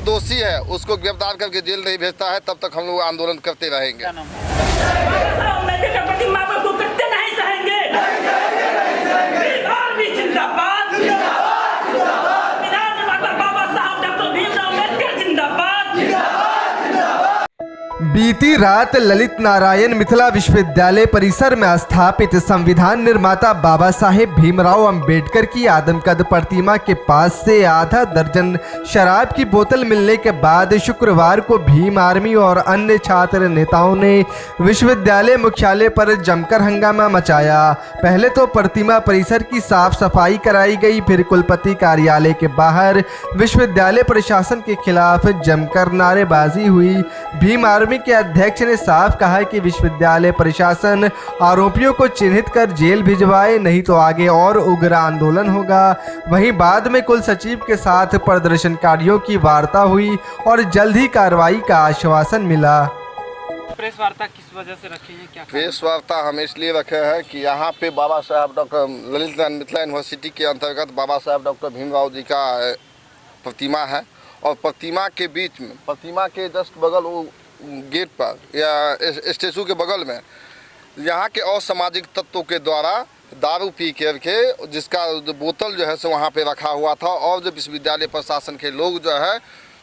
दोषी है उसको गिरफ्तार करके जेल नहीं भेजता है तब तक हम लोग आंदोलन करते रहेंगे। बीती रात ललित नारायण मिथिला विश्वविद्यालय परिसर में स्थापित संविधान निर्माता बाबा साहेब भीमराव अंबेडकर की आदमकद प्रतिमा के पास से आधा दर्जन शराब की बोतल मिलने के बाद शुक्रवार को भीम आर्मी और अन्य छात्र नेताओं ने विश्वविद्यालय मुख्यालय पर जमकर हंगामा मचाया। पहले तो प्रतिमा परिसर की साफ सफाई कराई गई, फिर कुलपति कार्यालय के बाहर विश्वविद्यालय प्रशासन के खिलाफ जमकर नारेबाजी हुई। भीम आर्मी के अध्यक्ष ने साफ कहा कि विश्वविद्यालय प्रशासन आरोपियों को चिन्हित कर जेल भिजवाए, नहीं तो आगे और उग्र आंदोलन होगा। वहीं बाद में कुल सचिव के साथ प्रदर्शनकारियों की वार्ता हुई और जल्द ही कार्रवाई का आश्वासन मिला। प्रेस वार्ता किस वजह से रखी है? क्या प्रेस वार्ता हम इसलिए रखे हैं कि यहाँ पे बाबा साहब डॉक्टर ललित नारायण मिथिला यूनिवर्सिटी के अंतर्गत बाबा साहब डॉक्टर भीमराव जी का प्रतिमा है और प्रतिमा के बीच में, प्रतिमा के जस्ट बगल वो गेट पर या स्टेचू के बगल में यहाँ के असामाजिक तत्वों के द्वारा दारू पी करके जिसका बोतल जो है सो वहाँ पे रखा हुआ था और जो विश्वविद्यालय प्रशासन के लोग जो है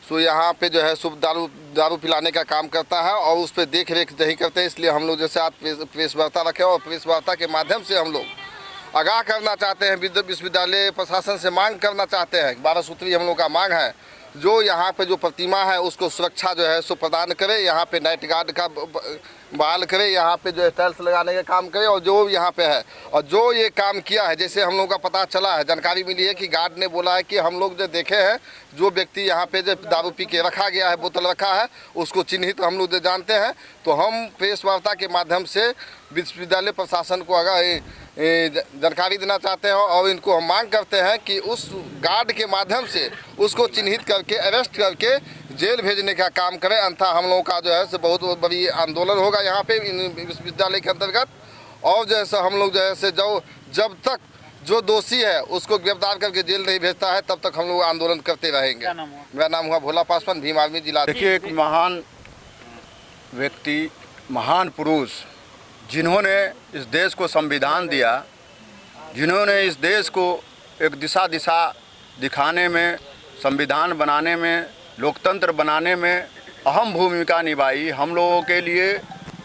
सो यहाँ पे जो है सो दारू पिलाने का काम करता है और उस पर देख रेख नहीं करते। इसलिए हम लोग जैसे आज प्रेस वार्ता रखे और प्रेस वार्ता के माध्यम से हम लोग आगाह करना चाहते हैं, विश्वविद्यालय प्रशासन से मांग करना चाहते हैं। 12 सूत्री हम लोग का मांग है, जो यहाँ पे जो प्रतिमा है उसको सुरक्षा जो है सो प्रदान करे, यहाँ पे नाइट गार्ड का बहाल करे, यहाँ पे जो है टाइल्स लगाने का काम करे और जो यहाँ पे है और जो ये काम किया है, जैसे हम लोग का पता चला है, जानकारी मिली है कि गार्ड ने बोला है कि हम लोग जो देखे हैं जो व्यक्ति यहाँ पे जो दारू पी के रखा गया है, बोतल रखा है, उसको चिन्हित हम लोग जो जानते हैं। तो हम प्रेस वार्ता के माध्यम से विश्वविद्यालय प्रशासन को अगर जानकारी देना चाहते हैं और इनको हम मांग करते हैं कि उस गार्ड के माध्यम से उसको चिन्हित करके अरेस्ट करके जेल भेजने का काम करें, अन्यथा हम लोगों का जो है सो बहुत बड़ी आंदोलन होगा यहाँ पे विश्वविद्यालय के अंतर्गत। और जैसे हम लोग जो है जब तक जो दोषी है उसको गिरफ्तार करके जेल नहीं भेजता है तब तक हम लोग आंदोलन करते रहेंगे। मेरा नाम हुआ भोला पासवान, भीम आर्मी जिला। देखिए, एक महान व्यक्ति, महान पुरुष जिन्होंने इस देश को संविधान दिया, जिन्होंने इस देश को एक दिशा दिखाने में, संविधान बनाने में, लोकतंत्र बनाने में अहम भूमिका निभाई। हम लोगों के लिए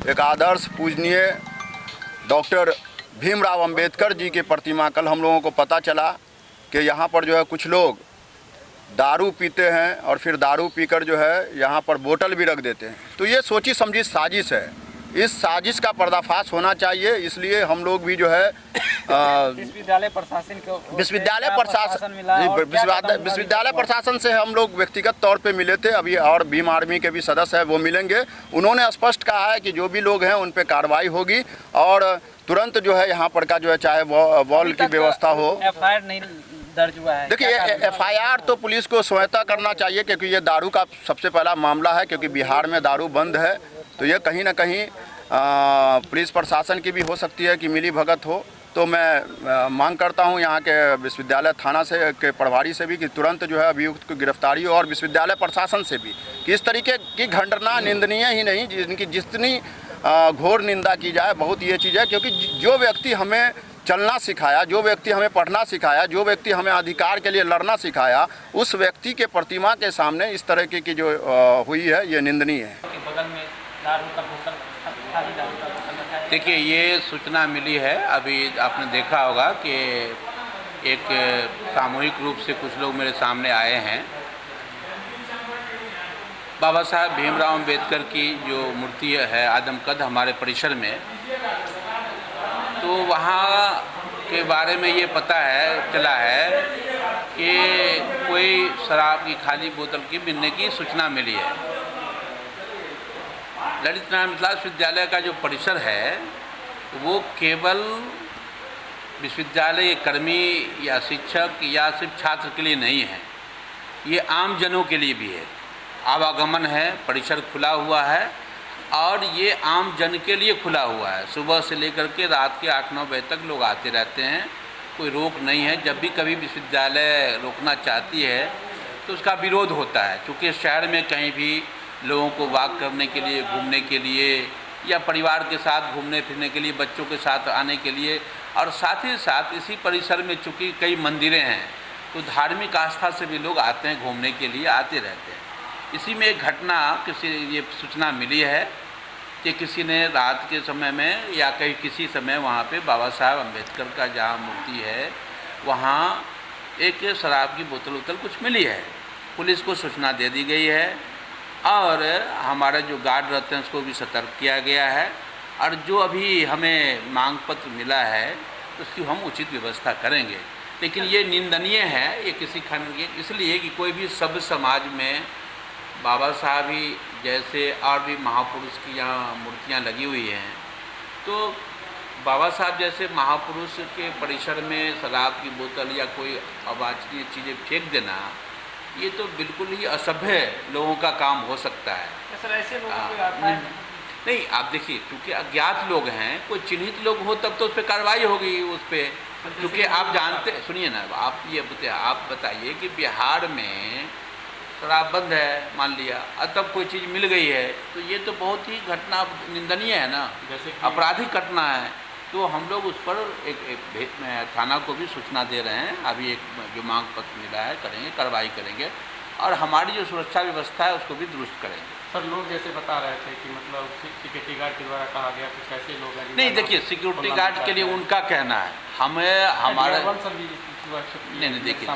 एक आदर्श पूजनीय डॉक्टर भीमराव अंबेडकर जी की प्रतिमा, कल हम लोगों को पता चला कि यहाँ पर जो है कुछ लोग दारू पीते हैं और फिर दारू पीकर जो है यहाँ पर बोतल भी रख देते हैं। तो ये सोची समझी साजिश है, इस साजिश का पर्दाफाश होना चाहिए। इसलिए हम लोग भी जो है विश्वविद्यालय प्रशासन को विश्वविद्यालय प्रशासन से हम लोग व्यक्तिगत तौर पे मिले थे अभी, और भीम आर्मी के भी सदस्य हैं वो मिलेंगे। उन्होंने स्पष्ट कहा है कि जो भी लोग हैं उन पे कार्रवाई होगी और तुरंत जो है यहाँ पर का जो है चाहे वॉल की व्यवस्था हो। एफआईआर नहीं दर्ज हुआ है? देखिए, एफआईआर तो पुलिस को स्वयं करना चाहिए क्योंकि ये दारू का सबसे पहला मामला है, क्योंकि बिहार में दारू बंद है। तो ये कहीं ना कहीं पुलिस प्रशासन की भी हो सकती है कि मिली भगत हो। तो मैं मांग करता हूं यहाँ के विश्वविद्यालय थाना से के प्रभारी से भी कि तुरंत जो है अभियुक्त की गिरफ्तारी हो और विश्वविद्यालय प्रशासन से भी कि इस तरीके की घटना निंदनीय ही नहीं, जिनकी जितनी घोर निंदा की जाए बहुत ये चीज़ है। क्योंकि जो व्यक्ति हमें चलना सिखाया, जो व्यक्ति हमें पढ़ना सिखाया, जो व्यक्ति हमें अधिकार के लिए लड़ना सिखाया, उस व्यक्ति के प्रतिमा के सामने इस तरह की जो हुई है ये निंदनीय है। देखिए, ये सूचना मिली है, अभी आपने देखा होगा कि एक सामूहिक रूप से कुछ लोग मेरे सामने आए हैं। बाबा साहब भीमराव अंबेडकर की जो मूर्ति है आदमकद हमारे परिसर में, तो वहाँ के बारे में ये पता चला है कि कोई शराब की खाली बोतल की मिलने की सूचना मिली है। ललित नारायण मिथिला विश्वविद्यालय का जो परिसर है वो केवल विश्वविद्यालय कर्मी या शिक्षक या सिर्फ छात्र के लिए नहीं है, ये आम जनों के लिए भी है। आवागमन है, परिसर खुला हुआ है और ये आम जन के लिए खुला हुआ है। सुबह से लेकर के रात के 8-9 बजे तक लोग आते रहते हैं, कोई रोक नहीं है। जब भी कभी विश्वविद्यालय रोकना चाहती है तो उसका विरोध होता है। क्योंकि शहर में कहीं भी लोगों को वॉक करने के लिए, घूमने के लिए, या परिवार के साथ घूमने फिरने के लिए, बच्चों के साथ आने के लिए, और साथ ही साथ इसी परिसर में चूँकि कई मंदिरें हैं तो धार्मिक आस्था से भी लोग आते हैं, घूमने के लिए आते रहते हैं। इसी में एक घटना ये सूचना मिली है कि किसी ने रात के समय में या कहीं किसी समय वहाँ पे बाबा साहब अम्बेडकर का जहाँ मूर्ति है वहाँ एक शराब की बोतल कुछ मिली है। पुलिस को सूचना दे दी गई है और हमारे जो गार्ड रहते हैं उसको भी सतर्क किया गया है, और जो अभी हमें मांग पत्र मिला है उसकी हम उचित व्यवस्था करेंगे। लेकिन ये निंदनीय है, ये किसी खंड के इसलिए कि कोई भी सभ्य समाज में बाबा साहब ही जैसे और भी महापुरुष की यहाँ मूर्तियाँ लगी हुई हैं, तो बाबा साहब जैसे महापुरुष के परिसर में शराब की बोतल या कोई अवांछनीय चीज़ें फेंक देना, ये तो बिल्कुल ही असभ्य लोगों का काम हो सकता है। सर ऐसे लोगों को आता है नहीं, आप देखिए, क्योंकि अज्ञात लोग हैं, कोई चिन्हित लोग हो तब तो उस पर कार्रवाई होगी उस पर। क्योंकि आप जानते, सुनिए ना, आप बताइए कि बिहार में शराब बंद है मान लिया, और तब कोई चीज़ मिल गई है, तो ये तो बहुत ही घटना निंदनीय है ना, जैसे आपराधिक घटना है। तो हम लोग उस पर एक थाना को भी सूचना दे रहे हैं। अभी एक जो मांग पत्र मिला है करेंगे, कार्रवाई करेंगे, और हमारी जो सुरक्षा व्यवस्था है उसको भी दुरुस्त करेंगे। सर लोग जैसे बता रहे थे कि मतलब सिक्योरिटी गार्ड के द्वारा कहा गया कुछ ऐसे लोग हैं नहीं, देखिए, सिक्योरिटी गार्ड के लिए उनका कहना है, हमें हमारा नहीं, देखिए,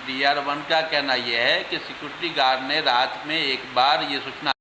DR1 का कहना यह है कि सिक्योरिटी गार्ड ने रात में एक बार ये सूचना